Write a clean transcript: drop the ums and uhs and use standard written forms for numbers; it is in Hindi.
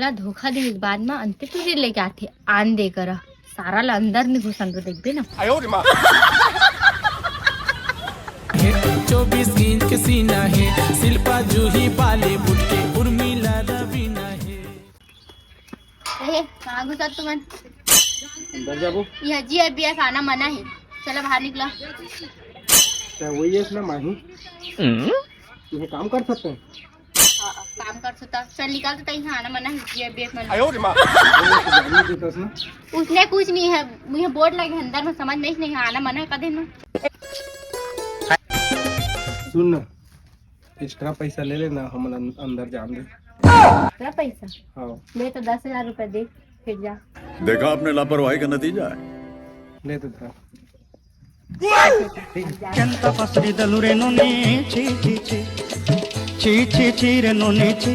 मोला धोखा दे बाद में अंते तुझे लेके आते आन दे कर सारा ला अंदर नहीं घुसन तो देखबे ना 24 इंच के सीना है, शिल्पा जूही बॉलीवुड के उर्मिला रवीना है। कहाँ घुसा तुम अंदर जाबो ये जी अभी खाना मना है चलो बाहर निकला वही है ना माही तुम्हें काम कर सकते हैं काम कर सकता चल निकाल तो तई खाना मना है जी अभी मना उसने कुछ नहीं है मुझे बोर्ड लगे अंदर में समझ में नहीं आना मना है कदे ना सुन ना एक्स्ट्रा पैसा ले लेना हम अंदर जान दे क्या पैसा हाँ ले तो 10,000 रुपए दे फिर जा देखा आपने लापरवाही का नतीजा है ले तो था ಕೆಂತ ಪಸರಿದಲು ರೆನೊನೆ ಛೀ ಛೀ ಛೀ ಛೀ ಛೀ ಛೀ ರೆನೊನೆ ಛೀ